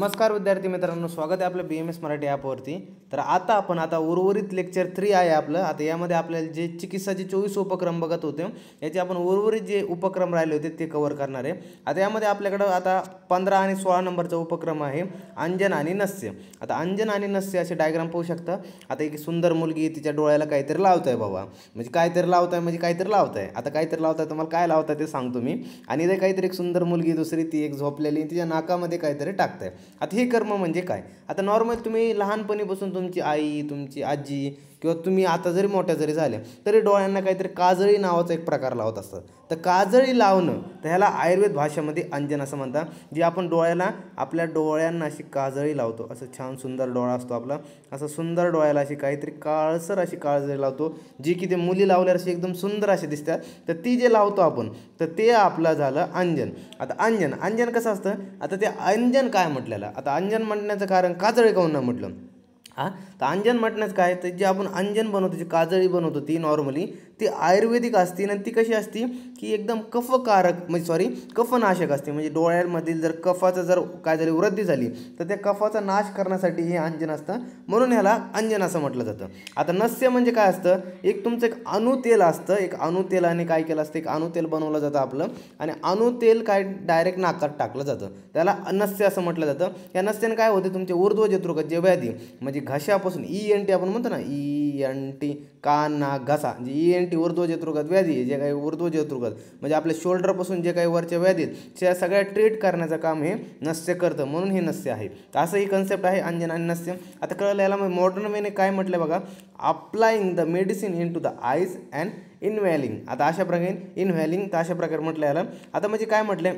नमस्कार विद्यार्थी मित्रांनो, स्वागत आहे आपल्या BMS मराठी ॲपवरती। तर आता उर्वरित लेक्चर 3 आहे आपलं। आता यामध्ये आपल्याला जे चिकित्साचे 24 उपक्रम बघत होते, याचे आपण उर्वरित जे उपक्रम राहिले होते ते कव्हर करणार आहे। आता यामध्ये आपल्याकडे आता 15 आणि 16 नंबरचा उपक्रम आहे अंजन आणि नस्य। आता अंजन आणि नस्य असे डायग्राम पाहू शकता। आता एक सुंदर मुलगी तिच्या डोळ्याला काहीतरी लावताय बाबा, म्हणजे काहीतरी लावताय। आता काहीतरी लावताय, तुम्हाला काय लावताय ते सांगतो मी। आणि इथे काहीतरी एक सुंदर मुलगी दुसरी ती एक झोपलेली तिच्या नाकामध्ये काहीतरी टाकताय। आता हे कर्म म्हणजे काय? आता नॉर्मल तुम्ही लहानपणीपासून तुमची आई, तुमची आजी किंवा तुम्ही आता जरी मोठ्या जरी झाल्या तरी डोळ्यांना काहीतरी काजळी नावाचा एक प्रकार लावत असतात। तर काजळी लावणं तर ह्याला आयुर्वेद भाषेमध्ये अंजन असं म्हणतात। जे आपण डोळ्याला आपल्या डोळ्यांना अशी काजळी लावतो, असं छान सुंदर डोळा असतो आपला, असं सुंदर डोळ्याला अशी काहीतरी काळसर अशी काजळी लावतो, जी की ते मुली लावल्यावर अशी एकदम सुंदर अशी दिसतात। तर ती जे लावतो आपण तर ते आपलं झालं अंजन। आता अंजन कसं असतं? आता ते अंजन काय म्हटलेलं? आता अंजन म्हणण्याचं कारण काजळी काऊन नाही म्हटलं? तर अंजन म्हटण्याचं काय, तर जे आपण अंजन बनवतो, जी काजळी बनवतो ती नॉर्मली ती आयुर्वेदिक असते आणि ती कशी असती की एकदम कफकारक म्हणजे कफनाशक असते। म्हणजे डोळ्यांमधील जर कफाचं जर काय जरी वृद्धी झाली तर त्या कफाचा नाश करण्यासाठी हे अंजन असतं, म्हणून ह्याला अंजन असं म्हटलं जातं। आता नस्य म्हणजे काय असतं? एक तुमचं एक अणुतेल असतं, एक अणुतेलाने काय केलं असतं, एक अणुतेल बनवलं जातं आपलं, आणि अणुतेल काय डायरेक्ट नाकात टाकलं जातं, त्याला नस्य असं म्हटलं जातं। या नस्याने काय होते, तुमचे ऊर्ध्वजत्रुक जे व्याधी म्हणजे घशापासून ENT आपण म्हणतो ना, ENT कान नाक घसा, जे ENT ऊर्ध्वजत्रुगत व्याधी, जे काही ऊर्ध्वजत्रुगत म्हणजे आपल्या शोल्डरपासून जे काही वरच्या व्याधी त्या सगळ्या ट्रीट करण्याचं काम हे नस्य करतं, म्हणून हे नस्य आहे। असं ही कन्सेप्ट आहे अंजन आणि नस्य। आता कळलं याला मॉडर्न वेने काय म्हटलं बघा, applying the medicine into the eyes and inhaling. आता अशा प्रकारे इनव्हॅलिंग तर अशा प्रकारे म्हटलं याला। आता म्हणजे काय म्हटलं,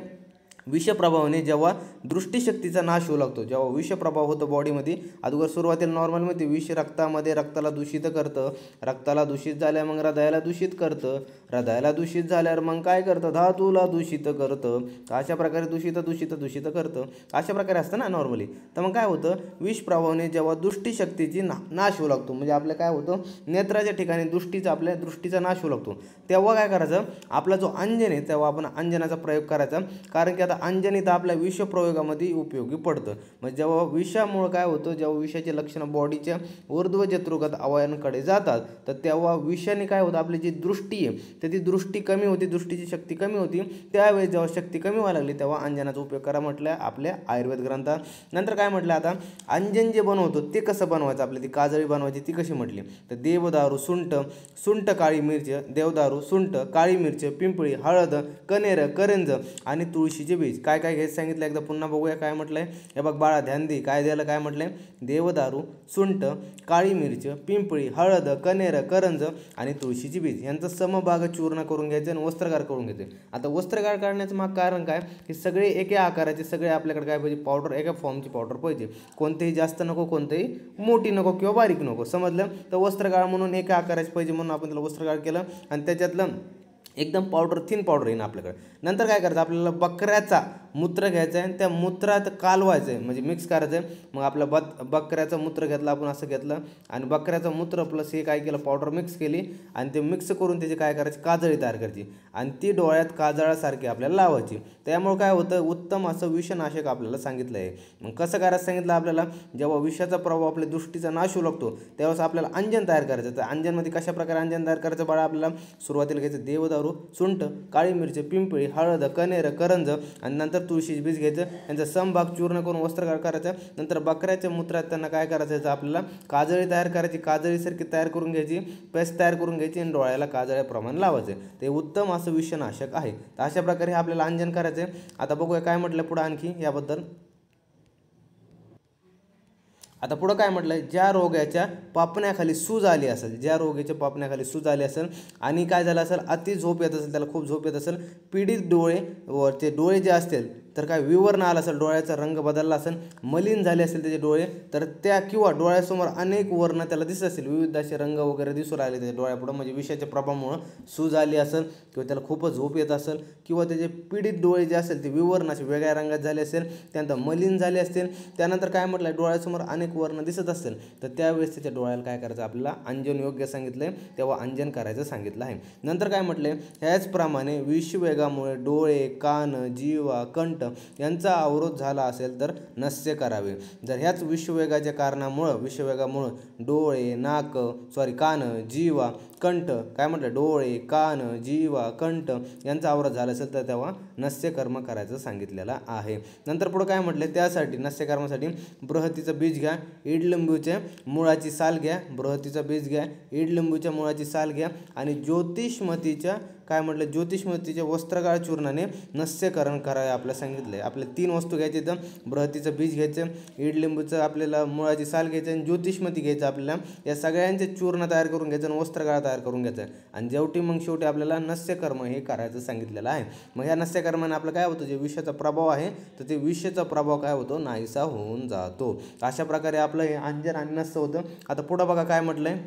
विषप्रभावाने जेव्हा दृष्टीशक्तीचा नाश होऊ लागतो, जेव्हा विषप्रभाव होतो बॉडीमध्ये, अगोदर सुरुवातीला नॉर्मलमध्ये विष रक्तामध्ये रक्ताला दूषित करतं, रक्ताला दूषित झाल्या मग हृदयाला दूषित करतं, हृदयाला दूषित झाल्यावर मग काय करतं, धातूला दूषित करतं। अशा प्रकारे दूषित करतं, अशा प्रकारे असतं ना नॉर्मली। तर मग काय होतं, विषप्रभावाने जेव्हा दृष्टीशक्तीची नाश होऊ लागतो, म्हणजे आपलं काय होतं, नेत्राच्या ठिकाणी आपल्या दृष्टीचा नाश होऊ लागतो, तेव्हा काय करायचं, आपला जो अंजन आहे तेव्हा आपण अंजनाचा प्रयोग करायचा। कारण की आता अंजन इथं आपल्या विषप्रयोगामध्ये उपयोगी पडतं। म्हणजे जेव्हा विषामुळे काय होतं, जेव्हा विषाची लक्षणं बॉडीच्या ऊर्ध्वजत्रुगत अवयवांकडे जातात तर तेव्हा विषाने काय होतं, आपली जी दृष्टी आहे तर ती दृष्टी कमी होती, दृष्टीची शक्ती कमी होती। त्यावेळेस जेव्हा शक्ती कमी व्हायला लागली तेव्हा अंजनाचा उपयोग करा म्हटलं आपल्या आयुर्वेद ग्रंथात। नंतर काय म्हटलं, आता अंजन जे बनवतो ते कसं बनवायचं, आपल्या ती काजळी बनवायची ती कशी म्हटली, तर देवदारू, सुंठ काळी मिरची, देवदारू, सुंठ, काळी मिरची, पिंपळी, हळद, कनेर, करंज आणि तुळशीचे बीज। काय काय घ्यायचं सांगितलं, एकदा पुन्हा बघूया काय म्हटलंय। हे बघ बाळा ध्यान दे, काय द्यायला काय म्हटलंय, देवदारू, सुंठ, काळी मिरची, पिंपळी, हळद, कनेर, करंज आणि तुळशीची बीज यांचा समभाग चूर्ण करून घ्यायचं आणि वस्त्रगार करून घ्यायचं। आता वस्त्रगार करण्याचं मग कारण काय, की सगळे एका आकाराचे, सगळे आपल्याकडे काय पाहिजे, पावडर एका फॉर्मची पावडर पाहिजे, कोणतेही जास्त नको, कोणतेही मोठी नको किंवा बारीक नको, समजलं। तर वस्त्रगाळ म्हणून एका आकाराचे पाहिजे म्हणून आपण त्याला वस्त्रगाळ केलं आणि त्याच्यातलं एकदम पावडर थिन पावडर येईन आपल्याकडे। नंतर काय करायचं, आपल्याला बकऱ्याचा मूत्र घ्यायचं आहे आणि त्या मूत्रात कालवायचं आहे, म्हणजे मिक्स करायचं आहे। मग आपलं बकऱ्याचं मूत्र घेतलं आपण, असं घेतलं आणि बकऱ्याचं मूत्र प्लस हे काय केलं, पावडर मिक्स केली आणि ते मिक्स करून त्याची काय करायची, काजळी तयार करायची आणि ती डोळ्यात काजळासारखी आपल्याला लावायची। त्यामुळे काय होतं, उत्तम असं विषनाशक आपल्याला सांगितलं आहे। मग कसं करायचं सांगितलं आपल्याला, जेव्हा विषाचा प्रभाव आपल्या दृष्टीचा नाश होऊ लागतो तेव्हाच आपल्याला अंजन तयार करायचं। तर अंजनमध्ये कशा प्रकारे अंजन तयार करायचं बाळा, आपल्याला सुरुवातीला घ्यायचं देवदारू, सुंठ, काळी मिरची, पिंपळी, हळद, कनेर, करंज आणि नंतर तुळशीचे बीज घ्यायचं, यांचा समभाग चूर्ण करून वस्त्रगाळ करायचा। नंतर बकऱ्याच्या मूत्रात त्यांना काय करायचं, आपल्याला काजळी तयार करायची, काजळीसारखी तयार करून घ्यायची, पेस्ट तयार करून घ्यायची आणि डोळ्याला काजळ्याप्रमाणे लावायचं। ते उत्तम असं विषनाशक आहे। तर अशा प्रकारे आपल्याला अंजन करायचं आहे। आता बघूया काय म्हटलं पुढं आणखी याबद्दल। आता पुढं काय म्हटलं, ज्या रोगाच्या पापण्याखाली सूज आली असेल, ज्या रोगाच्या पापण्याखाली सूज आली असेल आणि काय झालं असेल, अति झोप येत असेल, त्याला खूप झोप येत असेल, पीडित डोळे व ते डोळे जे असतील तर काय विवर्ण आला असेल, डोळ्याचा रंग बदलला असेल, मलिन झाले असेल त्याचे डोळे, तर त्या किंवा डोळ्यासमोर अनेक वर्ण त्याला दिसत असतील, विविध असे रंग वगैरे दिसू राहिले त्याच्या डोळ्यापुढं, म्हणजे विषाच्या प्रभावामुळे सूज आली असेल किंवा त्याला खूपच झोप येत असेल किंवा त्याचे पीडित डोळे जे असेल ते विवर्ण असे वेगळ्या रंगात झाले असेल, त्यानंतर मलिन झाले असतील, त्यानंतर काय म्हटलं, डोळ्यासमोर अनेक वर्ण दिसत असेल तर त्यावेळेस त्याच्या डोळ्याला काय करायचं, आपल्याला अंजन योग्य सांगितलंय तेव्हा अंजन करायचं सांगितलं आहे। नंतर काय म्हटलंय, ह्याचप्रमाणे विषवेगामुळे डोळे, कान, जिव्हा, कंठ कंठ यांचा अवरोध झाला असेल तर नस्य करावे। जर ह्याच विषवेगाच्या विषवेगामुळं डोळे कान जीवा कंठ काय म्हटलं डोळे कान जीवा कंठ यांचा अवरोध झाला असेल तर तेव्हा नस्य कर्म करायचं सांगितलेलं आहे। नंतर पुढे काय म्हटले त्यासाठी नस्य कर्मासाठी बृहतीचं बीज घ्या इडलिंबूच्या मुळाची साल घ्या बृहतीचं बीज घ्या इडलिंबूच्या मुळाची साल घ्या आणि ज्योतिषमतीच्या काय म्हटलं ज्योतिषमतीच्या वस्त्रगाळ चूर्णाने नस्यकरण करावे आपल्याला सांगितलं आहे। आपल्या 3 वस्तू घ्यायची तर बृहतीचं बीज घ्यायचं इडलिंबूचं आपल्याला मुळाची साल घ्यायचं आणि ज्योतिषमती घ्यायचं आपल्याला या सगळ्यांचे चूर्ण तयार करून घ्यायचं आणि वस्त्रगाळ तयार करून घ्यायचं आणि शेवटी आपल्याला नस्यकर्म हे करायचं सांगितलेलं आहे। मग ह्या नस्यकर्माने आपलं काय होतं जे विषयाचा प्रभाव आहे तर ते विषयाचा प्रभाव काय होतो नाहीसा होऊन जातो। अशा प्रकारे आपलं हे अंजन आणि नस्य होतं। आता पुढं बघा काय म्हटलंय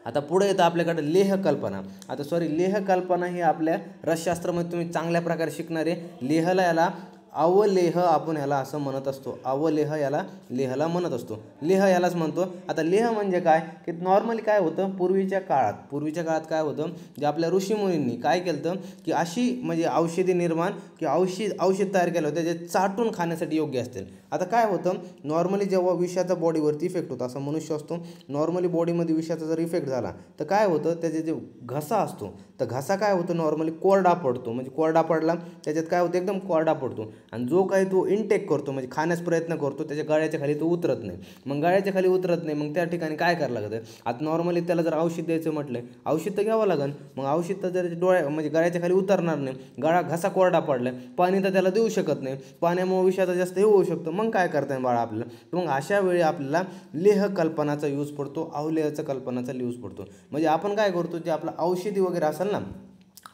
आता पुढे येतं आपल्याकडे लेह कल्पना ही आपल्या रसशास्त्रामध्ये तुम्ही चांगल्या प्रकारे शिकणार आहे। लेहला अवलेह आपण ह्याला असं म्हणत असतो अवलेह याला लेहला म्हणत असतो लेह यालाच म्हणतो। आता लेह म्हणजे काय की नॉर्मली काय होतं पूर्वीच्या काळात काय होतं जे आपल्या ऋषीमुनींनी काय केलं की अशी म्हणजे औषधी निर्माण की औषध तयार केलं होतं जे चाटून खाण्यासाठी योग्य असतील। आता काय होतं नॉर्मली जेव्हा विषाचा बॉडीवरती इफेक्ट होतो असा मनुष्य असतो नॉर्मली बॉडीमध्ये विषाचा जर इफेक्ट झाला तर काय होतं त्याचे जे घसा असतो तर घसा काय होतं नॉर्मली कोरडा पडतो म्हणजे कोरडा पडला त्याच्यात काय होतं एकदम कोरडा पडतो आणि जो काही तो इनटेक करतो म्हणजे खाण्याचा प्रयत्न करतो त्याच्या गळ्याच्या खाली तो उतरत नाही। मग गळ्याच्या खाली उतरत नाही मग त्या ठिकाणी काय करायला लागतं आता नॉर्मली त्याला जर औषध द्यायचं म्हटलं औषध तर घ्यावं लागेल मग औषध तर जर म्हणजे गळ्याच्या खाली उतरणार नाही घसा कोरडा पडला पाणी तर त्याला देऊ शकत नाही पाण्यामुळे विषाचा जास्त हे होऊ शकतो मग काय करता येईल बाळा आपल्याला मग अशा वेळी आपल्याला लेह कल्पनाचा यूज पडतो अवलेहचा कल्पनाचा यूज पडतो। म्हणजे आपण काय करतो जे आपलं औषधी वगैरे असेल ना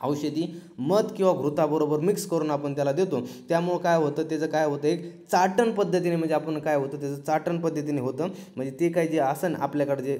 औषधी मध किंवा घृताबरोबर मिक्स करून आपण त्याला देतो त्यामुळे काय होतं त्याचं काय होतं एक चाटण पद्धतीने म्हणजे आपण काय होतं त्याचं चाटण पद्धतीने होतं म्हणजे ते काय जे असं आपल्याकडे जे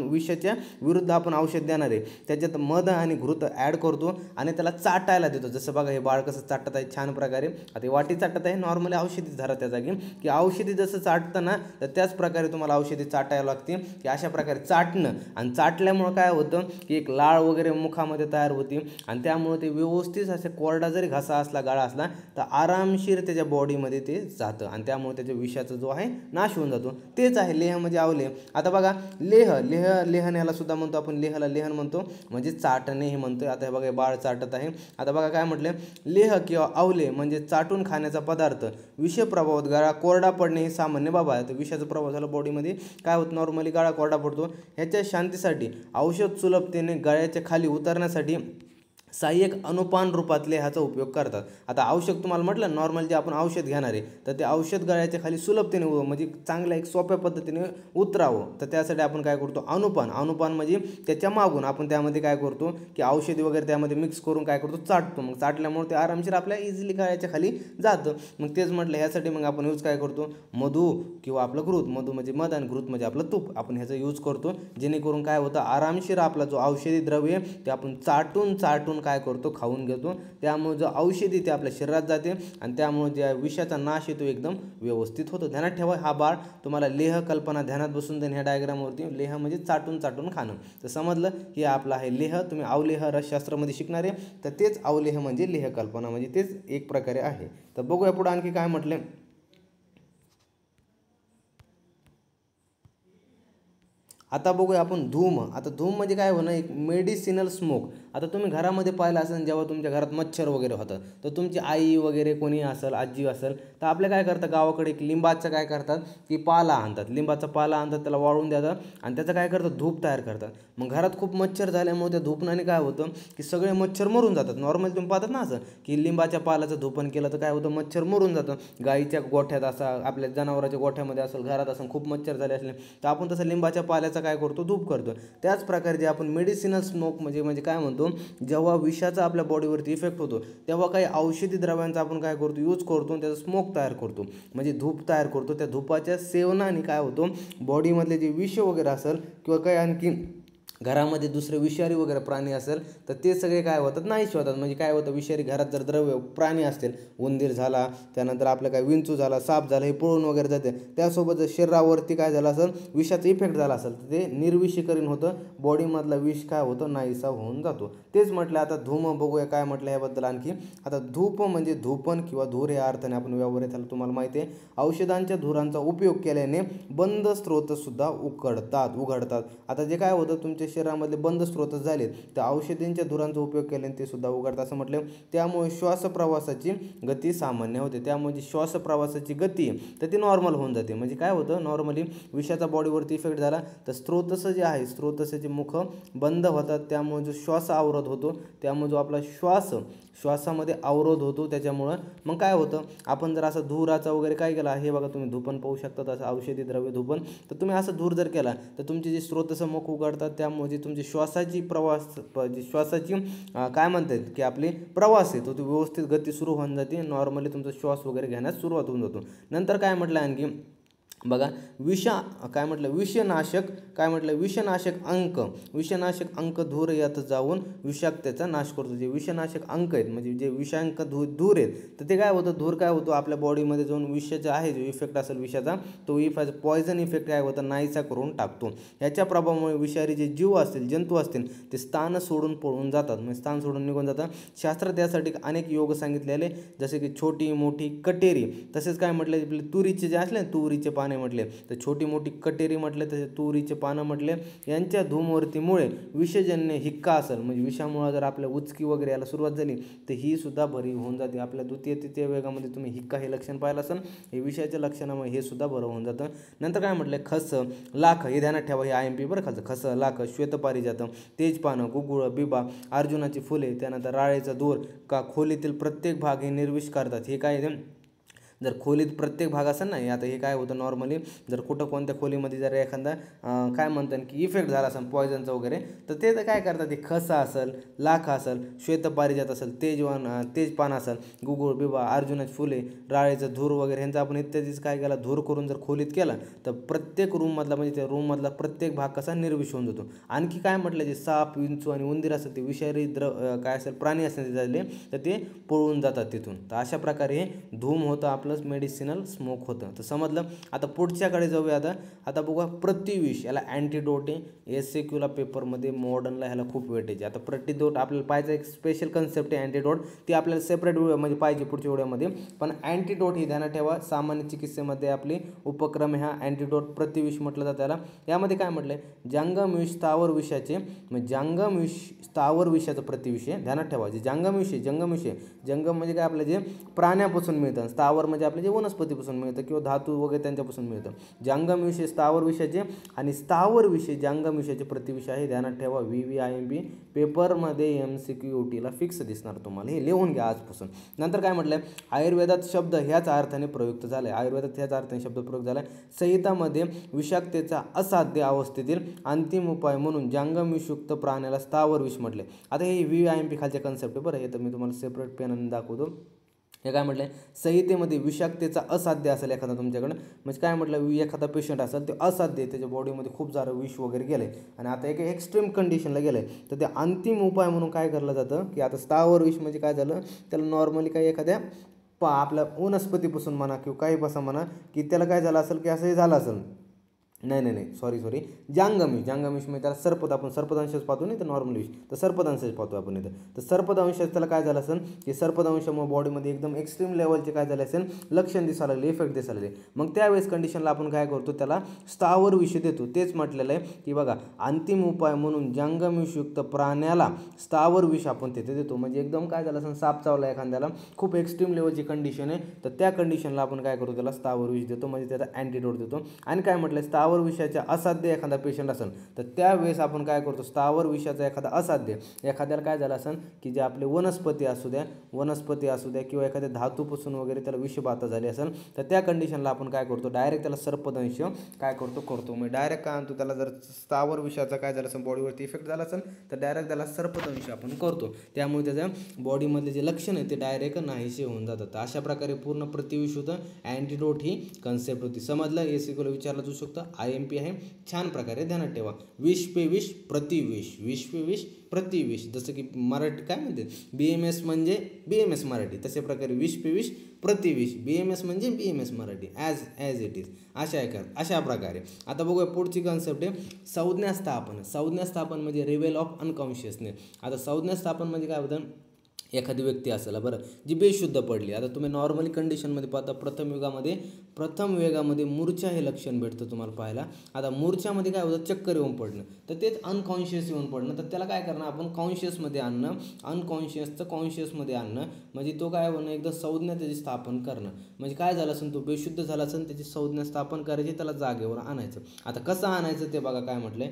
विषाच्या विरुद्ध आपण औषध देणार आहे त्याच्यात मध आणि घृत ॲड करतो आणि त्याला चाटायला देतो। जसं बघा हे बाळ कसं चाटत आहे छान प्रकारे आता वाटी चाटत आहे नॉर्मली औषधी धरा त्या जागी की औषधी जसं चाटतं ना तर त्याच प्रकारे तुम्हाला औषधी चाटायला लागते की अशा प्रकारे चाटणं आणि चाटल्यामुळं काय होतं की एक लाळ वगैरे मुखामध्ये तयार होती आणि त्यामुळे ते व्यवस्थित असे कोरडा जरी घसा असला गाळा असला तर आरामशीर त्याच्या बॉडीमध्ये ते जातं आणि त्यामुळे त्याच्या विषाचा जो आहे नाश होऊन जातो। तेच आहे लेह म्हणजे अवलेह। आता बघा लेहन ह्याला सुद्धा म्हणतो आपण लेहला लेहन म्हणतो म्हणजे चाटणे हे म्हणतोय। आता हे बघा बाळ चाटत आहे आता बघा काय म्हटलं लेह किंवा अवले म्हणजे चाटून खाण्याचा पदार्थ विष प्रभावात गाळा कोरडा पडणे हे सामान्य बाबा आहे। तर विषाचा प्रभाव झाला बॉडीमध्ये काय होतं नॉर्मली गाळा कोरडा पडतो ह्याच्या शांतीसाठी औषध सुलभतेने गळ्याच्या खाली उतरण्यासाठी सहाय्यक अनुपान रूपातले ह्याचा उपयोग करतात। आता औषध तुम्हाला म्हटलं नॉर्मल जे आपण औषध घेणार आहे तर ते औषध गळ्याच्या खाली सुलभतेने म्हणजे चांगल्या एक सोप्या पद्धतीने उतरावं तर त्यासाठी आपण काय करतो अनुपान म्हणजे त्याच्या मागून आपण त्यामध्ये काय करतो की औषधी वगैरे त्यामध्ये मिक्स करून काय करतो चाटतो मग चाटल्यामुळे ते आरामशीर आपल्या इझिली गळ्याच्या खाली जातं। मग तेच म्हटलं ह्यासाठी मग आपण यूज काय करतो मधू किंवा आपलं घृत मधू म्हणजे मध आणि घृत म्हणजे आपलं तूप आपण ह्याचा यूज करतो जेणेकरून काय होतं आरामशीर आपला जो औषधी द्रव्य ते आपण चाटून काय करतो खाऊन घेतो त्यामुळे जो औषधी ते आपल्या शरीरात जाते आणि त्यामुळे ज्या विषाचा नाश येतो एकदम व्यवस्थित होतो। ध्यानात ठेवा हा बाळ तुम्हाला लेह कल्पना ध्यानात बसून देणे ह्या डायग्रामवरती लेह म्हणजे चाटून खाणं तर समजलं हे आपलं आहे लेह। तुम्ही अवलेह रसशास्त्रामध्ये शिकणार आहे तर तेच अवलेह म्हणजे लेह कल्पना म्हणजे तेच एक प्रकारे आहे। तर बघूया पुढे आणखी काय म्हटले आता बघूया आपण धूम। आता धूम म्हणजे काय होणं एक मेडिसिनल स्मोक। आता तुम्ही घरामध्ये पाहिलं असेल जेव्हा तुमच्या घरात मच्छर वगैरे होतं तर तुमची आई वगैरे कोणी असेल आजी असेल तर आपल्या काय करतात गावाकडे एक लिंबाचं काय करतात की पाला आणतात लिंबाचा पाला आणतात त्याला वाळून देतात आणि त्याचं काय करतात धूप तयार करतात। मग घरात खूप मच्छर झाल्यामुळे त्या धूपणाने काय होतं की सगळे मच्छर मरून जातात। नॉर्मली तुम्ही पाहतात ना असं की लिंबाच्या पालाचं धूपन केलं तर काय होतं मच्छर मरून जातं। गाईच्या गोठ्यात असा आपल्या जनावराच्या गोठ्यामध्ये असेल घरात असेल खूप मच्छर झाले असले तर आपण तसं लिंबाच्या पाल्याचा काय करतो धूप करतो। त्याच प्रकारे जे आपण मेडिसिनल स्मोक म्हणजे काय म्हणतो जेव्हा विषाचा आपल्या बॉडीवरती इफेक्ट होतो तेव्हा काही औषधी द्रव्यांचा आपण काय करतो यूज करतो त्याचा स्मोक तयार करतो म्हणजे धूप तयार करतो। त्या धुपाच्या सेवनाने काय होतो बॉडीमधले जे विष वगैरे असेल किंवा काही आणखी घरामध्ये दुसरे विषारी वगैरे प्राणी असेल तर ते सगळे काय होतात नाहीसे होतात. म्हणजे काय होतं, विषारी घरात जर द्रव्य प्राणी असतील, उंदीर झाला, त्यानंतर आपलं काय विंचू झाला, साप झाला, हे पळून वगैरे जाते. त्यासोबत जर शरीरावरती काय झालं असेल, विषाचा इफेक्ट झाला असेल तर ते निर्विषीकरण होतं, बॉडीमधला विष काय होतं नाहीसा होऊन जातो. तेच म्हटलं. आता धूम बघूया काय म्हटलं ह्याबद्दल आणखी. आता धूप म्हणजे धूपन किंवा धूर या अर्थाने आपण व्यवहार त्याला तुम्हाला माहिती आहे. औषधांच्या धुरांचा उपयोग केल्याने बंद स्रोतसुद्धा उघडतात. आता जे काय होतं, तुमच्या शरीरामधले बंद स्रोत झाले तर औषधींच्या धुरांचा उपयोग केल्याने ते सुद्धा उघडतात असं म्हटलं. त्यामुळे श्वासप्रवासाची गती सामान्य होते. त्यामुळे जी श्वासप्रवासाची गती तर ती नॉर्मल होऊन जाते. म्हणजे काय होतं, नॉर्मली विषाचा बॉडीवरती इफेक्ट झाला तर स्रोतस जे आहे, स्रोतसाचे मुख बंद होतात. त्यामुळे जो श्वास अवरोध होतो, त्यामुळे जो आपला श्वासामध्ये अवरोध होतो. त्याच्यामुळं मग काय होतं, आपण जर असं धुराचा वगैरे काय केला, हे बघा तुम्ही धूपन पाहू शकता, असं औषधी द्रव्य धूपन, तर तुम्ही असं धूर जर केला तर तुमचे जे स्रोतस मुख उघडतात. त्यामुळे जी तुमची श्वासाची काय म्हणतात की आपली प्रवास आहे तो व्यवस्थित गती सुरू होऊन जाते. नॉर्मली तुमचा श्वास वगैरे घेण्यास सुरुवात होऊन जातो. नंतर काय म्हटलं आणखी बघा, विषनाशक अंक धूर यात जाऊन विषाक्ततेचा नाश करतो. जे विषनाशक अंक आहेत म्हणजे जे विषांक धूर आहेत तर ते काय होतं, धूर काय होतो आपल्या बॉडीमध्ये जाऊन विषाचा आहे जो इफेक्ट असेल विषाचा, तो पॉयझन इफेक्ट काय होतं नाहीसा करून टाकतो. याच्या प्रभावामुळे विषारी जे जीव असतील, जंतू असतील, ते स्थान सोडून पळून जातात, म्हणजे स्थान सोडून निघून जातात. शास्त्रात यासाठी अनेक योग सांगितलेले, जसे की छोटी मोठी कटेरी, तसेच काय म्हटले आपले तुरीचे जे असले तुरीचे पाने म्हटले, तर छोटी मोठी कटेरी म्हटले, तसे तुरीचे पानं म्हटले. यांच्या धूमवर्तीमुळे विषजन्य हिक्का असेल, म्हणजे विषामुळे जर आपल्या उचकी वगैरे याला सुरुवात झाली तर ही सुद्धा बरी होऊन जाते. आपल्या द्वितीय तृतीय वेगामध्ये तुम्ही हिक्का हे लक्षण पाहिलं असेल, हे विषयाच्या लक्षणामुळे हे सुद्धा बरं होऊन जातं. नंतर काय म्हटलं, खस लाख, हे ध्यानात ठेवा, हे IMP बरं खायचं. खस लाख, श्वेतपारिजात, तेजपानं, गुगुळ, बिबा, अर्जुनाची फुले, त्यानंतर राळेचा दूर का खोलीतील प्रत्येक भाग हे निर्विष करतात. हे काय, जर खोलीत प्रत्येक भाग असेल ना, आता हे काय होतं नॉर्मली, जर कुठं कोणत्या खोलीमध्ये जर एखादा काय म्हणतात की इफेक्ट झाला असेल पॉयझनचा वगैरे, तर ते तर काय करतात, ते खसा असेल, लाख असेल, श्वेतपारिजात असेल, तेजपान असेल, गुगुळ, बिबा, अर्जुनाची फुले, राळेचं धूर वगैरे ह्यांचा आपण इत्यादीच काय केला, धूर करून जर खोलीत केला तर प्रत्येक रूममधला म्हणजे त्या रूममधला प्रत्येक भाग कसा निर्विष होऊन जातो. आणखी काय म्हटलं, जे साप, विंचू आणि उंदीर असेल, ते विषारी काय असेल प्राणी असेल झाले तर ते पळून जातात तिथून. तर अशा प्रकारे धूम होतं आपलं मेडिसिनल स्मोक होतं. तर समजलं. आता पुढच्याकडे जाऊया. आता बघूया प्रतिविष, याला अँटीडोट आहे. SAQला पेपरमध्ये मॉडर्नला ह्याला खूप वेटेज आहे. आता प्रतिडोट आपल्याला पाहिजे, एक स्पेशल कन्सेप्ट आहे अँटीडोट, ती आपल्याला सेपरेट म्हणजे पाहिजे पुढच्या व्हिडिओमध्ये. पण अँटीडोट ही ध्यानात ठेवा, सामान्य चिकित्सेमध्ये आपली उपक्रम ह्या अँटीडोट प्रतिविष म्हटलं जातं त्याला. यामध्ये काय म्हटलंय, जांगमविष स्थावर विषाचे, म्हणजे जांगमविष स्थावर विषाचं प्रतिविष आहे. ध्यानात ठेवा, जे जंगम म्हणजे काय आपलं जे प्राण्यापासून मिळतं, स्थावर म्हणजे आपले जे वनस्पतीपासून मिळतं किंवा धातू वगैरे त्यांच्यापासून मिळतं. जांगम विषय स्थावर विषयाचे आणि स्थावर विषय जांगम विषयाचे प्रतिविष आहे. ध्यानात ठेवा, VVIMP पेपरमध्ये MCQ फिक्स दिसणार तुम्हाला, हे लिहून घ्या आजपासून. नंतर काय म्हटलंय, आयुर्वेदात शब्द ह्याच अर्थाने प्रयुक्त झालाय. आयुर्वेदात ह्याच अर्थाने शब्द प्रयुक्त झालाय. संहितामध्ये विषाक्ततेचा असाध्य अवस्थेतील अंतिम उपाय म्हणून जांगम विषयुक्त प्राण्याला स्थावर विष म्हटले. आता हे VVIMP खालच्या कन्सेप्ट आहे बरं, हे तर मी तुम्हाला सेपरेट पेनाने दाखवतो. हे काय म्हटलं, संहितेमध्ये विषाक्ततेचा असाध्य असेल एखादा तुमच्याकडं, म्हणजे काय म्हटलं, एखादा पेशंट असेल ते असाध्य, त्याच्या बॉडीमध्ये खूप सारं विष वगैरे गेलं आहे आणि आता एक एक्स्ट्रीम कंडिशनला गेलं आहे, तर ते अंतिम उपाय म्हणून काय करलं जातं की आता स्थावर विष म्हणजे काय झालं, त्याला नॉर्मली काही एखाद्या आपल्या वनस्पतीपासून म्हणा किंवा काहीपासून म्हणा की त्याला काय झालं असेल की असंही झालं असेल, नाही सॉरी जांगमिष म्हणजे त्याला आपण सर्पदंशच पाहतो नाही तर नॉर्मल विष, तर सर्पदंशच पाहतो आपण इथं. तर सर्पदंशाचं त्याला काय झालं असेल की सर्पदंशामुळे बॉडीमध्ये एकदम एक्स्ट्रीम लेवलचे काय झाले असेल लक्षण दिसायला लागले, इफेक्ट दिसायला लागले. मग त्यावेळेस कंडिशनला आपण काय करतो, त्याला स्थावर विष देतो. तेच म्हटलेलं आहे की बघा, अंतिम उपाय म्हणून जांगमिषयुक्त प्राण्याला स्थावर विष आपण तिथे देतो. म्हणजे एकदम काय झालं असेल, साप चावला एखाद्याला, खूप एक्स्ट्रीम लेवलची कंडिशन आहे, तर त्या कंडिशनला आपण काय करतो, त्याला स्थावर विष देतो, म्हणजे त्याचा अँटीडोट देतो. आणि काय म्हटलं, स्थावर विषयाचा असाध्य एखादा पेशंट असेल तर त्यावेळेस आपण काय करतो, स्थावर विषयाचा एखादा असाध्य, एखाद्याला काय झालं असेल की जे आपले वनस्पती असू द्या किंवा एखाद्या धातूपासून वगैरे त्याला विषबाधा झाली असेल, तर त्या कंडिशनला आपण काय करतो, डायरेक्ट त्याला सर्पदंश काय करतो मग डायरेक्ट काय आणतो, त्याला जर स्थावर विषयाचा काय झालं असेल बॉडीवरती इफेक्ट झाला असेल तर डायरेक्ट त्याला सर्पदंश आपण करतो. त्यामुळे त्याच्या बॉडीमधले जे लक्षण आहे ते डायरेक्ट नाहीसे होऊन जातात. अशा प्रकारे पूर्ण प्रतिविष होतं. अँटीडोट ही कन्सेप्ट होती. समजलं, SAQला विचारलं जाऊ शकतं. IMP आहे, छान प्रकारे ध्यानात ठेवा. 20 पे 20 प्रति 20, 20 पे 20 प्रति 20. जसं की मराठी काय म्हणते BMS म्हणजे BMS मराठी, तशा प्रकारे 20 पे 20 प्रति 20, BMS म्हणजे BMS Marathi as it is. अशा प्रकारे. आता बघूया पुढची कन्सेप्ट आहे संज्ञा स्थापन. संज्ञा स्थापन म्हणजे रिव्हेल ऑफ अनकॉन्शियसनेस. आता संज्ञा स्थापन म्हणजे काय होतं, एखादी व्यक्ती असेल बरं जी बेशुद्ध पडली. आता तुम्ही नॉर्मली कंडिशनमध्ये पाहता प्रथम वेगामध्ये मूर्छा हे लक्षण भेटतं तुम्हाला पाहायला. आता मूर्छामध्ये काय होतं, चक्कर येऊन पडणं, तर तेच अनकॉन्शियस येऊन पडणं. तर त्याला काय करणं आपण कॉन्शियसमध्ये आणणं, अनकॉन्शियसचं कॉन्शियसमध्ये आणणं, म्हणजे तो काय होणं एकदा संज्ञा त्याची स्थापन करणं. म्हणजे काय झालं असेल, तो बेशुद्ध झाला असेल, त्याची संज्ञा स्थापन करायची, त्याला जागेवर आणायचं. आता कसं आणायचं ते बघा काय म्हटलंय,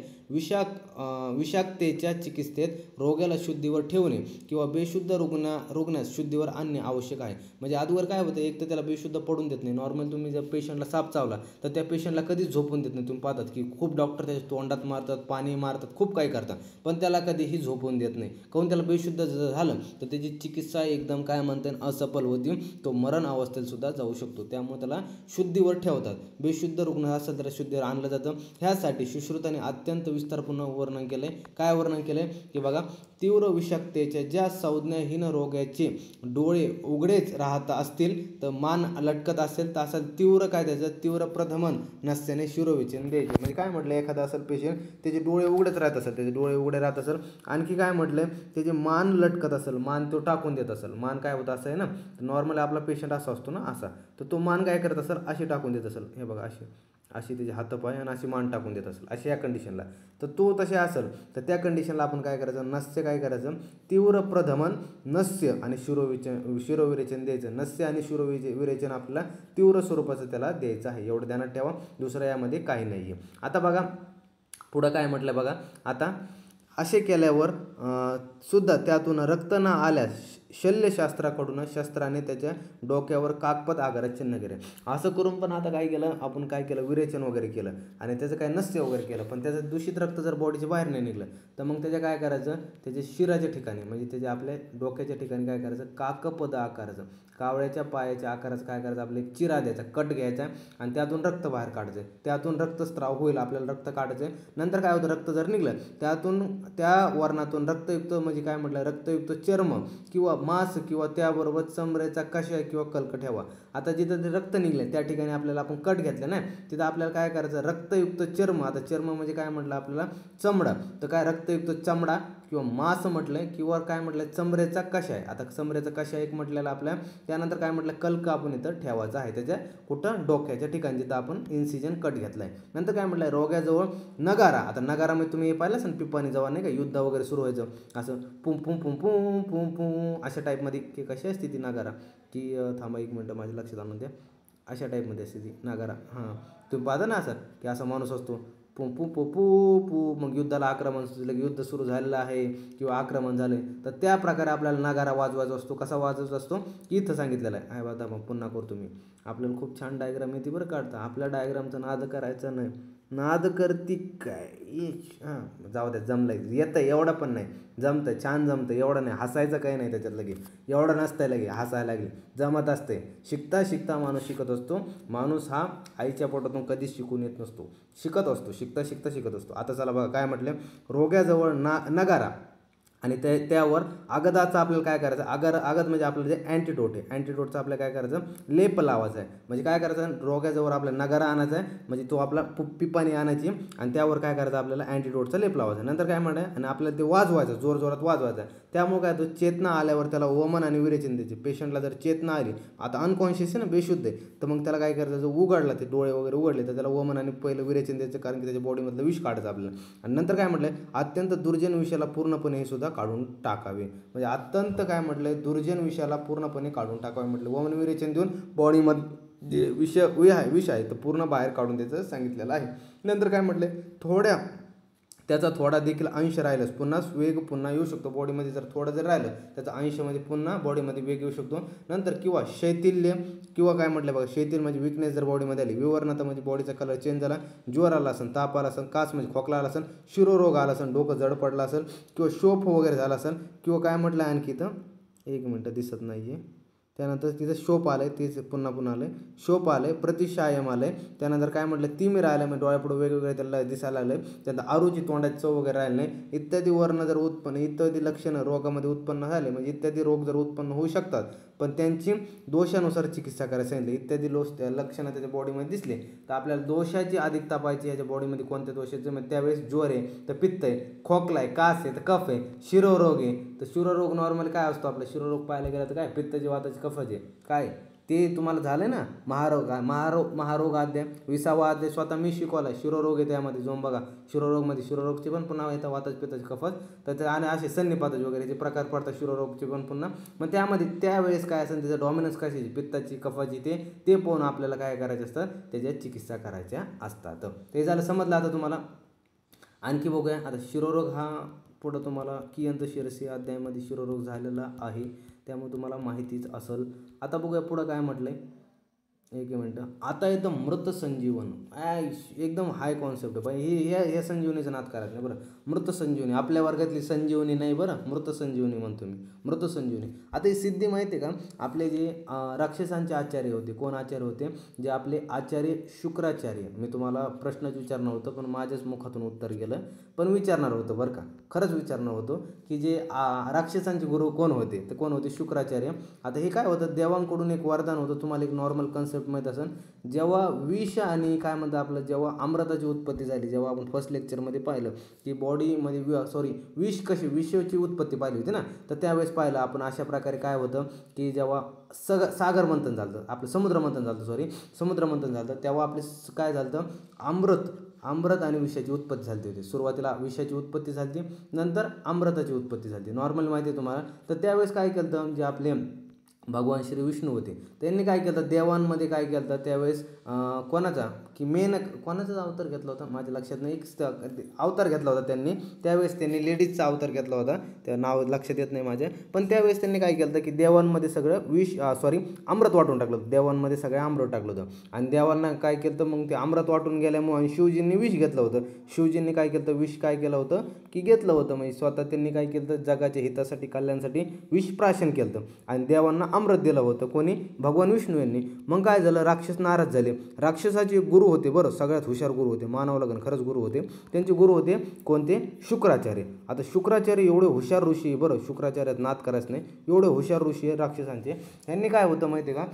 विषाक्ततेच्या चिकित्सेत रोग्याला शुद्धीवर ठेवणे किंवा बेशुद्ध रुग्णास शुद्धीवर आणणे आवश्यक आहे. म्हणजे आजवर काय होतं, एक तर त्याला बेशुद्ध पडून देत नाही. नॉर्मल तुम्ही जर पेशंटला साप चावला तर त्या पेशंटला कधीच झोपून देत नाही. तुम्ही पाहतात की खूप डॉक्टर त्याच्या तोंडात मारतात, पाणी मारतात, खूप काही करतात, पण त्याला कधीही झोपून देत नाही. काहून, त्याला बेशुद्ध झालं तर त्याची चिकित्सा एकदम काय म्हणतात असफल होती, तो मरण अवस्थेत सुद्धा जाऊ शकतो. त्यामुळे त्याला शुद्धीवर ठेवतात. बेशुद्ध रुग्ण असेल त्याला शुद्धीवर आणलं जातं. ह्यासाठी सुश्रुताने अत्यंत विस्तारपूर्ण वर्णन केलंय. काय वर्णन केलंय की बघा, तीव्र विषाक्ततेच्या ज्या संज्ञाहीन रोग्याचे डोळे उघडेच राहत असतील तर मान लटकत असेल तर असं तीव्र काय त्याचं तीव्र प्रधमन नसल्याने शिरोविच्छेदन द्यायचे. म्हणजे काय म्हटलं, एखादा असेल पेशंट त्याचे डोळे उघडेच राहत असेल, त्याचे डोळे उघडे राहत असेल, आणखी काय म्हटलंय त्याचे मान लटकत असेल, मान तो टाकून देत असेल. मान काय होतं असं आहे ना, नॉर्मली आपला पेशंट असा असतो ना असा, तर तो मान काय करत असेल अशी टाकून देत असेल. हे बघा अशी त्याचे हातपाय आणि अशी मान टाकून देत असेल, अशा या कंडिशनला. तर तो तसे असेल तर त्या कंडिशनला आपण काय करायचं, नस्य काय करायचं, तीव्र प्रधमन नस्य आणि शिरोविरेचन द्यायचं. नस्य आणि शिरोविरेचन आपल्याला तीव्र स्वरूपाचं त्याला द्यायचं आहे, एवढं ध्यानात ठेवा. दुसरं यामध्ये काही नाही आहे. आता बघा पुढं काय म्हटलं बघा, आता असे केल्यावर सुद्धा त्यातून रक्त न आल्यास शल्यशास्त्राकडून शस्त्राने त्याच्या डोक्यावर काकपत आकारात चिन्ह केले. असं करून पण आता काय केलं आपण, काय केलं विरेचन वगैरे केलं आणि त्याचं काय नस्य वगैरे केलं, पण त्याचं दूषित रक्त जर बॉडीच्या बाहेर नाही निघलं तर मग त्याच्या काय करायचं, त्याच्या शिराच्या ठिकाणी म्हणजे त्याच्या आपल्या डोक्याच्या ठिकाणी काय करायचं, काकपद आकाराचं कावळ्याच्या पायाच्या आकाराचं काय करायचं, आपले चिरा द्यायचा, कट घ्यायचा आणि त्यातून रक्त बाहेर काढायचं. त्यातून रक्तस्त्राव होईल, आपल्याला रक्त काढायचं. नंतर काय होतं, रक्त जर निघलं त्यातून त्या वर्णातून रक्तयुक्त म्हणजे काय म्हटलं, रक्तयुक्त चर्म किंवा मांस किंवा त्याबरोबर चमड्याचा कषाय किंवा कल्क ठेवा. आता जिथं ते रक्त निघले त्या ठिकाणी आपल्याला आपण कट घेतलं ना, तिथं आपल्याला काय करायचं, रक्तयुक्त चर्म. आता चर्म म्हणजे काय म्हटलं आपल्याला, चमडा. तर काय रक्तयुक्त चमडा किंवा मांस म्हटलंय किंवा काय म्हटलंय चमड्याचा कषाय. आता चमड्याचा कषाय एक म्हटलेला आपल्या. त्यानंतर काय म्हटलं, कल्क आपण इथं ठेवायचा आहे त्याच्या कुठं, डोक्याच्या ठिकाणी जिथं आपण इन्सिजन कट घेतलाय. नंतर काय म्हटलंय, रोग्याजवळ नगारा. आता नगारामध्ये तुम्ही पाहिलं असेल पिपाणी जेव्हा नाही का युद्ध वगैरे सुरू व्हायचं, असं पुम पुम पुम पुम पुम पुम अशा टाईपमध्ये की कशी असते ती नगारा, की थांबा एक मिनटं माझ्या लक्षात आणून द्या, अशा टाईपमध्ये असते ती नगारा. हां तुम्ही पाहता ना असं की असा माणूस असतो पू पू पू पू पू, मग युद्धाला आक्रमण सुचलं की युद्ध सुरू झालेलं आहे किंवा आक्रमण झाले तर त्या प्रकारे आपल्याला नगारा वाजवायचा असतो. कसा वाजवायचा असतो इथं सांगितलेलं आहे. बघा मग पुन्हा करतो मी, आपल्याला खूप छान डायग्राम येते बरं काढता. आपल्या डायग्रामचा नाद करायचा नाही, नाद करती काय. हां जाऊ द्या, जमलंय, येतं एवढं पण नाही, जमतं छान जमतं, एवढं नाही हसायचं काही नाही त्याच्यात, लगे एवढं नसतंय लगे हसायला लागले, जमत असते. शिकता शिकता माणूस शिकत असतो. माणूस हा आईच्या पोटातून कधीच शिकून येत नसतो, शिकत असतो, शिकता शिकता शिकत असतो. आता चला बघा काय म्हटलं, रोग्याजवळ नगारा आणि त्यावर अगदाचा आपल्याला काय करायचं, अगद म्हणजे आपलं जे अँटीडोट आहे, अँटीडोटचं आपल्याला काय करायचं, लेप लावायचा आहे. म्हणजे काय करायचं, रोग्याजवळ आपल्याला नगारा आणायचा आहे, म्हणजे तो आपला पिपाणी आणायची आणि त्यावर काय करायचं आपल्याला अँटीडोटचा लेप लावायचा. नंतर काय म्हणणं आहे, आणि आपल्याला ते वाजवायचं, जोरजोरात वाजवायचं आहे. त्यामुळे काय तो चेतना आल्यावर त्याला वमन आणि विरेचन द्यायचे. पेशंटला जर चेतना आली, आता अनकॉन्शियस आहे ना, बेशुद्ध आहे, तर मग त्याला काय करायचं, जर उघडला ते डोळे वगैरे उघडले तर त्याला वमन आणि पहिलं विरेचन द्यायचं, कारण की त्याच्या बॉडीमधलं विष काढायचं आपल्याला. आणि नंतर काय म्हटलं, अत्यंत दुर्जन विषयाला पूर्णपणे हे सुद्धा काढून टाकावे. म्हणजे अत्यंत काय म्हटलंय, दुर्जन विषयाला पूर्णपणे काढून टाकावे म्हटलं. वमन विरेचन देऊन बॉडीमध्ये जे विष आहे तर पूर्ण बाहेर काढून द्यायचं सांगितलेलं आहे. नंतर काय म्हटलंय, त्याचा थोडा देखील अंश राहिलाच पुन्हा वेग पुन्हा येऊ शकतो बॉडीमध्ये. जर थोडं जर राहिलं त्याचा अंशमध्ये पुन्हा बॉडीमध्ये वेग येऊ शकतो. नंतर किंवा शैथिल्य किंवा काय म्हटलं बघा, शैथिल्य म्हणजे विकनेस जर बॉडीमध्ये आली, विवरणता म्हणजे बॉडीचा कलर चेंज झाला, ज्वर आला असेल, ताप आला असेल, कास म्हणजे खोकला आला असेल, शिरोरोग आला असेल, डोकं जड पडलं असेल किंवा शोफ वगैरे झाला असेल किंवा काय म्हटलं आणखी तर एक मिनटं दिसत नाही आहे, त्यानंतर तिथं शोप आलं आहे, तेच पुन्हा आलं आहे, शोप आलं आहे, प्रतिशायम आलं आहे. त्यानंतर काय म्हटलं, तिमिर आलं आहे, म्हणजे डोळ्यापुढं वेगवेगळे त्याला दिसायला लागलं आहे. त्यानंतर आरुची तोंडाची चव वगैरे राहिली नाही. इत्यादी वर्ण जर उत्पन्न, इत्यादी लक्षणं रोगामध्ये उत्पन्न झाले, म्हणजे इत्यादी रोग जर उत्पन्न होऊ शकतात, पण त्यांची दोषानुसार चिकित्सा करायला सांगितली. इत्यादी लक्षणं त्याच्या बॉडीमध्ये दिसले तर आपल्याला दोषाची अधिक तपायची, ह्याच्या बॉडीमध्ये कोणत्या दोषाचे, म्हणजे त्यावेळेस ज्वर आहे तर पित्त आहे, खोकला आहे, कास आहे तर कफ आहे, शिरोरोग आहे तर शिरोरोग नॉर्मली काय असतो आपला शिरोरोग पाहायला गेला तर काय पित्ताची वाताची कफाचे काय ते तुम्हाला झालं ना. महारोग अध्याय 20वा अध्याय स्वतः मी शिकवला. शिरोरोग आहे त्यामध्ये जाऊन बघा. शिरोरोगमध्ये शिरोरोगचे पण पुन्हा येतात वाताची पित्ताची कफत तर आणि असे सन्निपाताचे वगैरे जे प्रकार पडतात शिरोरोगचे पण पुन्हा. मग त्यामध्ये त्यावेळेस काय असेल त्याचं डॉमिनन्स कशाची पित्ताची कफाची ते पाहून आपल्याला काय करायचं असतं, त्याच्या चिकित्सा करायच्या असतात. ते झालं समजलं. आता तुम्हाला आणखी बघूया. आता शिरोरोग हा पुढं तुम्हाला कियंत शिरसी अध्यायामध्ये शिरोरोग झालेला आहे, त्यामुळे तुम्हाला माहितीच असेल. आता बघूया पुढं काय म्हटलं आहे. एक मिनटं. आता येतं मृत संजीवन. एकदम हाय कॉन्सेप्ट आहे बाई. हे संजीवनीचं नाद करायचं नाही बरं. मृत संजीवनी आपल्या वर्गातली संजीवनी नाही बरं, मृत संजीवनी म्हणतो मी, मृत संजीवनी. आता ही सिद्धी माहिती आहे का, आपले जे राक्षसांचे आचार्य होते, कोण आचार्य होते, जे आपले आचार्य शुक्राचार्य. मी तुम्हाला प्रश्नच विचारणार होतं पण माझ्याच मुखातून उत्तर गेलं, पण विचारणार होतं बरं का, खरंच विचारणार होतं की जे राक्षसांचे गुरु कोण होते, ते कोण होते, शुक्राचार्य. आता हे काय होतं, देवांकडून एक वरदान होतं. तुम्हाला एक नॉर्मल कन्सेप्ट माहीत असेल, जेव्हा विष आणि काय म्हणतात आपलं, जेव्हा अमृताची उत्पत्ती झाली, जेव्हा आपण फर्स्ट लेक्चरमध्ये पाहिलं की बॉडीमध्ये विषाची उत्पत्ती पाहिली होती ना, तर त्यावेळेस पाहिलं आपण अशा प्रकारे काय होतं की जेव्हा सागर मंथन झालं, आपलं समुद्र मंथन झालं, तेव्हा आपले काय झालं, अमृत आणि विषाची उत्पत्ती झाली होती. सुरुवातीला विषाची उत्पत्ती झाली, नंतर अमृताची उत्पत्ती झाली. नॉर्मल माहिती आहे तुम्हाला. तर त्यावेळेस काय केलं, जे आपले भगवान श्री विष्णू होते त्यांनी काय केलं, देवांमध्ये काय केलं त्यावेळेस कोणाचा अवतार घेतला होता माझ्या लक्षात नाही, अवतार घेतला होता त्यांनी. त्यावेळेस त्यांनी लेडीजचा अवतार घेतला होता, त्या नाव लक्षात येत नाही माझ्या. पण त्यावेळेस त्यांनी काय केलं की देवांमध्ये सगळं अमृत वाटून टाकलं होतं. देवांमध्ये सगळं अमृत टाकलं होतं आणि देवांना काय केलं, मग ते अमृत वाटून गेल्यामुळे शिवजींनी विष घेतलं होतं. शिवजींनी काय केलं, विष काय केलं होतं की घेतलं होतं, म्हणजे स्वतः त्यांनी काय केलं, जगाच्या हितासाठी कल्याणासाठी विष प्राशन केलं आणि देवांना अमृत दिलं होतं. कोणी, भगवान विष्णू यांनी. मग काय झालं, राक्षस नाराज झाले. राक्षसाचे गुरु होते बरं, सगळ्यात हुशार गुरु होते, मानावं लागेल खरंच गुरु होते. त्यांचे गुरु होते कोणते, शुक्राचार्य. आता शुक्राचार्य एवढे हुशार ऋषी बरं, शुक्राचार्यात नाद करायचं नाही, एवढे हुशार ऋषी आहे राक्षसांचे. यांनी काय होतं माहिती आहे का,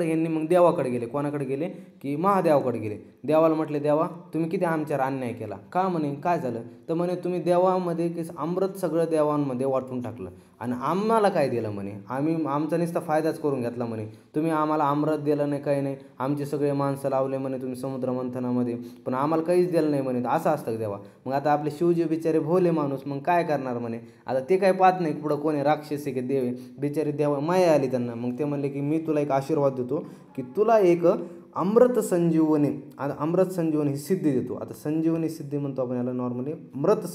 यांनी मग देवाकडे गेले. कोणाकडे गेले की महादेवाकडे गेले. देवाला म्हटले, देवा तुम्ही किती आमच्यावर अन्याय केला. का म्हणे, काय झालं तर म्हणे, तुम्ही देवामध्ये की अमृत सगळं देवांमध्ये वाटून टाकलं आणि आम्हाला काय दिलं म्हणे, आमचा नुसता फायदाच करून घेतला म्हणे. तुम्ही आम्हाला अमृत दिलं नाही, काही नाही, आमचे सगळे माणसं लावले म्हणे तुम्ही समुद्र मंथनामध्ये, पण आम्हाला काहीच दिलं नाही म्हणे. असं असतं देवा. मग आता आपले शिवजी बिचारे भोले माणूस, मग काय करणार म्हणे. आता ते काय पाहत नाही पुढं कोणी राक्षस आहे की देव आहे. बिचारे देवा माया आली त्यांना. मग ते म्हणले की मी तुला एक आशीर्वाद देतो की तुला एक अमृत संजीवनी ही सिद्धी देतो. आता संजीवनी सिद्धी म्हणतो आपण याला नॉर्मली, मृत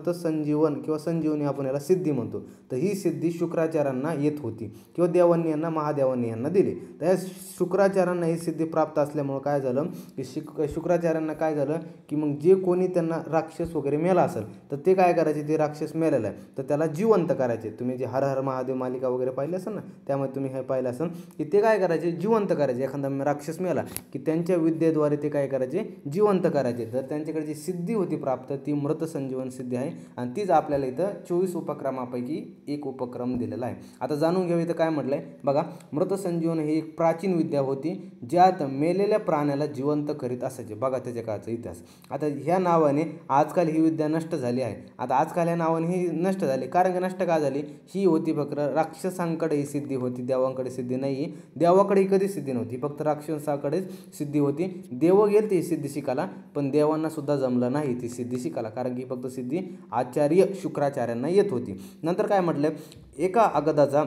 संजीवन किंवा संजीवनी आपण याला सिद्धी म्हणतो. तर ही सिद्धी शुक्राचार्यांना येत होती किंवा देवांनी यांना, महादेवांनी यांना दिली. तर शुक्राचार्यांना ही सिद्धी प्राप्त असल्यामुळं काय झालं की शुक्राचार्यांना काय झालं की मग जे कोणी त्यांना राक्षस वगैरे मेला असेल तर ते काय करायचे, ते राक्षस मेलेला आहे तर त्याला जिवंत करायचे. तुम्ही जे हर हर महादेव मालिका वगैरे पाहिली असेल ना, त्यामध्ये तुम्ही हे पाहिलं असेल की ते काय करायचे, जिवंत करायचे. एखादा राक्षस मेला की त्यांच्या विद्येद्वारे ते काय करायचे, जिवंत करायचे. तर त्यांच्याकडे जी सिद्धी होती प्राप्त ती मृत संजीवन सिद्धी आहे आणि तीच आपल्याला इथं 24 उपक्रमापैकी एक उपक्रम दिलेला आहे. आता जाणून घेऊ इथं काय म्हटलंय बघा. मृत संजीवन ही एक प्राचीन विद्या होती ज्यात मेलेल्या प्राण्याला जिवंत करीत असायचे. बघा त्याच्या काळाचा इतिहास. आता ह्या नावाने आजकाल ही विद्या नष्ट झाली आहे. आता आजकाल ह्या नावाने ही नष्ट झाली, कारण की नष्ट का झाली, ही होती फक्त राक्षसांकडे ही सिद्धी होती, देवांकडे सिद्धी नाही. देवाकडे कधी सिद्धी नव्हती, फक्त राक्षसाकडेच सिद्धी होती. देव गेले ती सिद्धी शिकायला, पण देवांना सुद्धा जमलं नाही ती सिद्धी शिकायला, कारण की फक्त सिद्धी आचार्य शुक्राचार्यांना येत होती. नंतर काय म्हटलं, एका अगदाचा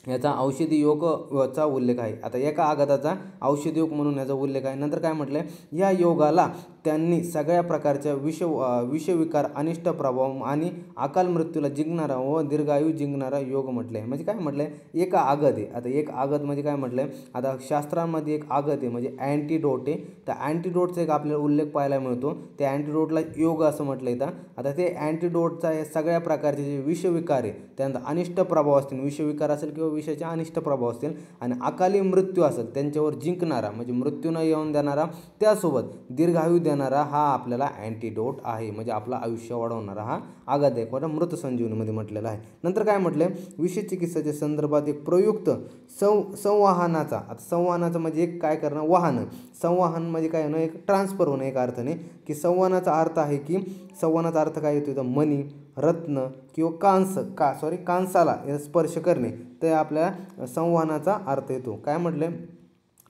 याचा औषधी योगचा उल्लेख आहे। आता एका आघाताचा औषधी योग म्हणून याचा उल्लेख आहे। नंतर काय म्हटलं आहे, या योगाला त्यांनी सगळ्या प्रकारच्या विषविकार, अनिष्ट प्रभाव आणि अकाल मृत्यूला जिंकणारा व दीर्घायू जिंकणारा योग म्हटलं आहे। म्हणजे काय म्हटलं आहे, एक आघात आहे। आता एक आघात म्हणजे काय म्हटलं आहे, आता शास्त्रांमध्ये एक आघात आहे म्हणजे अँटीडोट आहे। तर अँटीडोटचा एक आपल्याला उल्लेख पाहायला मिळतो, त्या अँटीडोटला योग असं म्हटलं येतं। आता ते अँटीडोटचा हे सगळ्या प्रकारचे जे विषविकार आहे, त्यानंतर अनिष्ट प्रभाव असतील, विषविकार असेल किंवा विषाचे अनिष्ट प्रभाव असतील आणि अकाली मृत्यू असेल त्यांच्यावर जिंकणारा म्हणजे मृत्यू न येऊन देणारा, त्यासोबत दीर्घायू देणारा हा आपल्याला अँटीडोट आहे। म्हणजे आपलं आयुष्य वाढवणारा हा आघात आहे, कोणता मृत संजीवनीमध्ये म्हटलेला आहे। नंतर काय म्हटलंय, विषय चिकित्साच्या संदर्भात एक प्रयुक्त संवाहनाचा, आता संवाहनाचं म्हणजे एक काय करणं, वाहन, संवाहन म्हणजे काय होणं, एक ट्रान्सफर होणं एक अर्थाने, की संवाहनाचा अर्थ आहे की संवाहनाचा अर्थ काय येतो, तर मणी, रत्न किंवा कांसाला स्पर्श करणे, ते आपल्या संवाहनाचा अर्थ येतो। काय म्हटले,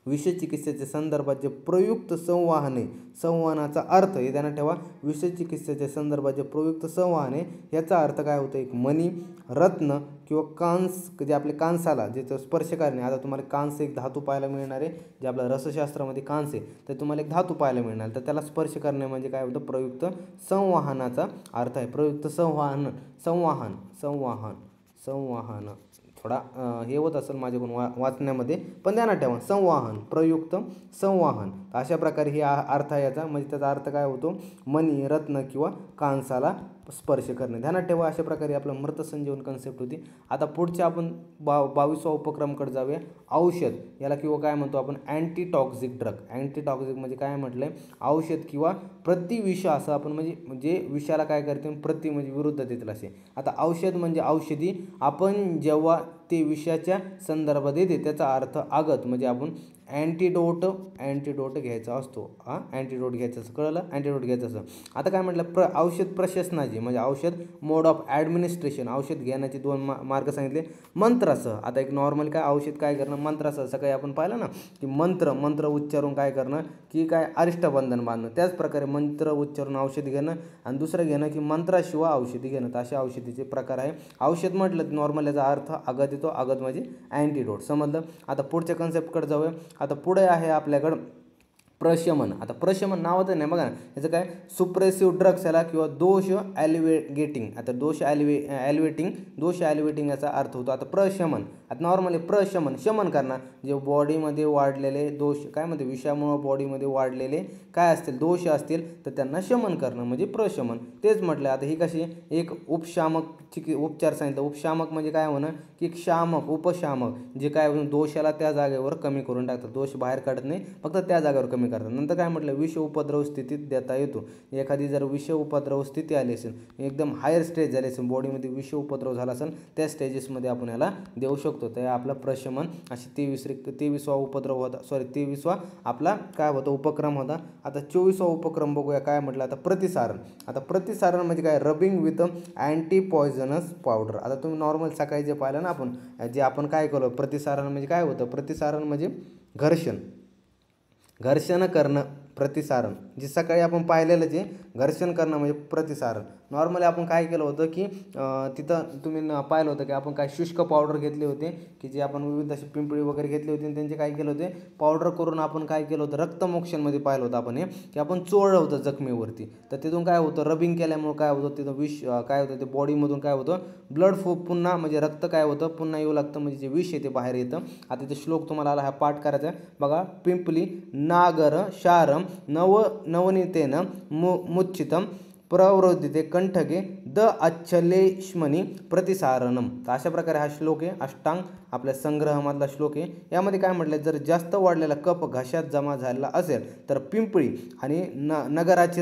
विषय चिकित्सेच्या संदर्भात जे प्रयुक्त संवाहने, संवाहनाचा अर्थ हे ध्यानात ठेवा, विषय चिकित्सेच्या संदर्भात जे प्रयुक्त संवाहने याचा अर्थ काय होतं, एक मणी, रत्न किंवा कांस, जे आपले कांसाला जे स्पर्श करणे। आता तुम्हाला कांस एक धातू पाहायला मिळणार आहे, जे आपल्या रसशास्त्रामध्ये कांस आहे, तर तुम्हाला एक धातू पाहायला मिळणार, तर त्याला स्पर्श करणे म्हणजे काय होतं, प्रयुक्त संवाहनाचा अर्थ आहे। प्रयुक्त संवाहन संवाहन संवाहन संवाहन थोडा हे होत असेल माझ्याकडून वाचण्यामध्ये, पण ध्यानात ठेवा, संवाहन, प्रयुक्त संवाहन, अशा प्रकारे हे अर्थ आहे याचा। म्हणजे त्याचा अर्थ काय होतो, मणी, रत्न किंवा कांसाला स्पर्श करणे। ध्यानात ठेवा, अशा प्रकारे आपलं मृत संजीवन कन्सेप्ट होती। आता पुढचे आपण 22वा उपक्रमकडे जाऊया, औषध, याला किंवा काय म्हणतो आपण, अँटीटॉक्सिक ड्रग। अँटीटॉक्सिक म्हणजे काय म्हटलंय, औषध किंवा प्रतिविष असं आपण म्हणजे विषाला काय करते, प्रति म्हणजे विरुद्ध देतील असे। आता औषध म्हणजे औषधी, आपण जेव्हा ते विषयाच्या संदर्भात येते त्याचा अर्थ आघात, म्हणजे आपण अँटीडोट घ्यायचा असतो। अँटीडोट घ्यायचं असं कळलं, अँटीडोट घ्यायचं असं। आता काय म्हटलं, औषध प्रशासनाची म्हणजे औषध मोड ऑफ ॲडमिनिस्ट्रेशन, औषध घेण्याचे 2 मार्ग सांगितले, मंत्रासह। आता एक नॉर्मल काय औषध काय करणं, मंत्रासह, सकाळी आपण पाहिलं ना की मंत्र उच्चारून काय करणं, की काय अरिष्टबंधन बांधणं, त्याच प्रकारे मंत्र उच्चारून औषध घेणं आणि दुसरं घेणं की मंत्राशिवाय औषधी घेणं, तर अशा औषधीचे प्रकार आहे। औषध म्हटलं नॉर्मल याचा अर्थ आघात येतो, आघात म्हणजे अँटीडोट, समजलं। आता पुढच्या कन्सेप्टकडे जाऊया। आता पुढे आहे आपल्याकडं प्रशमन। आता प्रशमन नावाचं नाही बघा ना, याचं काय, सुप्रेसिव्ह ड्रग्स याला किंवा दोष ॲलिवेटिंग, आता दोष ॲलिवेटिंग याचा अर्थ होतो। आता प्रशमन, आता नॉर्मली प्रशमन, शमन करणार, जे बॉडीमध्ये वाढलेले दोष, काय म्हणते, विषामुळे बॉडीमध्ये वाढलेले काय असतील, दोष असतील, तर त्यांना शमन करणं म्हणजे प्रशमन, तेच म्हटलं। आता ही कशी एक उपशामक उपचार सांगितलं। उपशामक म्हणजे काय होणं, की शामक, उपशामक, जे काय दोषाला त्या जागेवर कमी करून टाकतात, दोष बाहेर काढत नाही, फक्त त्या जागेवर कमी करतात। नंतर काय म्हटलं, विष उपद्रव स्थितीत देता येतो। एखादी जर विष उपद्रव स्थिती आली असेल, एकदम हायर स्टेज झाली असेल, बॉडीमध्ये विष उपद्रव झाला असेल, त्या स्टेजेसमध्ये आपण याला देऊ शकतो। तर आपला प्रशमन अशी 23वा उपद्रव होता, 23वा आपला काय होता, उपक्रम होता। आता 24वा उपक्रम बघूया, काय म्हटलं, आता प्रतिसारण। आता प्रतिसारण म्हणजे काय, rubbing with anti poisonous powder. आता तुम्ही नॉर्मल सकाळी जे पाहिलं ना आपण, जे आपण काय केलं, प्रतिसारण म्हणजे काय होतं, प्रतिसारण म्हणजे घर्षण करणं, प्रतिसारण जे सकाळी आपण पाहिलेलं, जे घर्षण करणं म्हणजे प्रतिसारण। नॉर्मली आपण काय केलं होतं, की तिथं तुम्ही पाहिलं होतं की आपण काय शुष्क पावडर घेतले होते, की जे आपण विविध अशी पिंपळी वगैरे घेतली होती आणि त्यांचे काय केलं होते, पावडर करून आपण काय केलं होतं, रक्तमोक्षणमध्ये पाहिलं होतं आपण हे, की आपण चोळलं होतं जखमेवरती, तर तिथून काय होतं, रबिंग केल्यामुळे काय होतं, तिथं विष काय होतं, ते बॉडीमधून काय होतं, ब्लड फ्लो पुन्हा म्हणजे रक्त काय होतं, पुन्हा येऊ लागतं, म्हणजे जे विष आहे ते बाहेर येतं। आता ते श्लोक तुम्हाला आला, हा पाठ करायचा आहे बघा, पिंपली नागर शारम नवनीतेन मुच्चितम प्रवरोधिते कंठके द अच्छलेश्मनी प्रतिसारणम। तर अशा प्रकारे हा श्लोक आहे, अष्टांग आपल्या संग्रहामधला श्लोक आहे। यामध्ये काय म्हटलं, जर जास्त वाढलेला कफ घशात जमा झालेला असेल तर पिंपळी आणि नगराची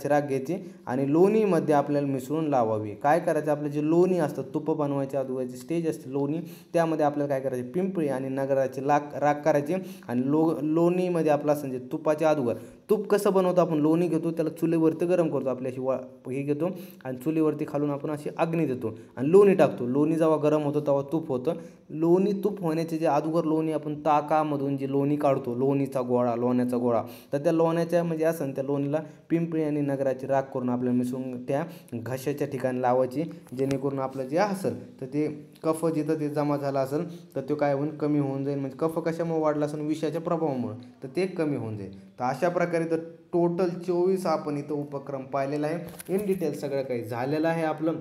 राख घ्यायची आणि लोणीमध्ये आपल्याला मिसळून लावावी। काय करायचं, आपलं जे लोणी असतं, तुप बनवायच्या अगोदरची स्टेज असते लोणी, त्यामध्ये आपल्याला काय करायचे, पिंपळी आणि नगराची राख करायची आणि लोणीमध्ये आपला म्हणजे तुपाच्या अगोदर, तूप कसं बनवतो आपण, लोणी घेतो, त्याला चुलीवरती गरम करतो, आपली अशी हे घेतो आणि चुलीवरती खालून आपण अशी अग्नी देतो आणि लोणी टाकतो, लोणी जेव्हा गरम होतो तेव्हा तूप होतं होतं. लोणी तूप होण्याचे जे अगोदर लोणी आपण ताकामधून जी लोणी काढतो, लोणीचा गोळा, लोण्याचा गोळा, तर त्या लोण्याच्या म्हणजे असं त्या लोणीला पिंपळी आणि नगराची राख करून आपल्याला मिसळून त्या घशाच्या ठिकाणी लावायची, जेणेकरून आपलं जे असेल तर ते कफ जिथं ते जमा झाला असेल तर तो काय होऊन कमी होऊन जाईल. म्हणजे कफ कशामुळे वाढला असेल, विषाच्या प्रभावामुळे, तर ते कमी होऊन जाईल. तर अशा प्रकारे तर टोटल 24 आपण इथं उपक्रम पाहिलेला आहे. इन डिटेल सगळं काही झालेलं आहे आपलं.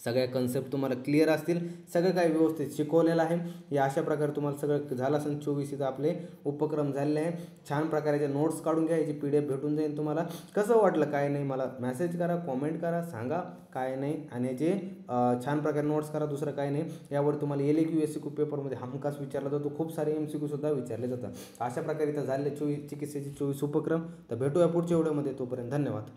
सगळ्या कन्सेप्ट तुम्हाला क्लिअर असतील, सगळं काही व्यवस्थित शिकवलेलं आहे. या अशा प्रकारे तुम्हाला सगळं झालं असेल. 24 इथं आपले उपक्रम झालेले आहे. छान प्रकारे नोट्स काढून घ्या, याची PDF भेटून जाईल तुम्हाला. कसं वाटलं काय नाही मला मेसेज करा, कॉमेंट करा, सांगा काय नाही. आणि जे छान प्रकारे नोट्स करा, दुसरं काय नाही. यावर तुम्हाला LAQ SCQ पेपरमध्ये हमखास विचारला जातो, खूप सारे MCQ सुद्धा विचारले जातात. अशा प्रकारे इथं झालेले 24 चिकित्सेचे 24 उपक्रम. तर भेटूया पुढच्या व्हिडिओमध्ये, तोपर्यंत धन्यवाद.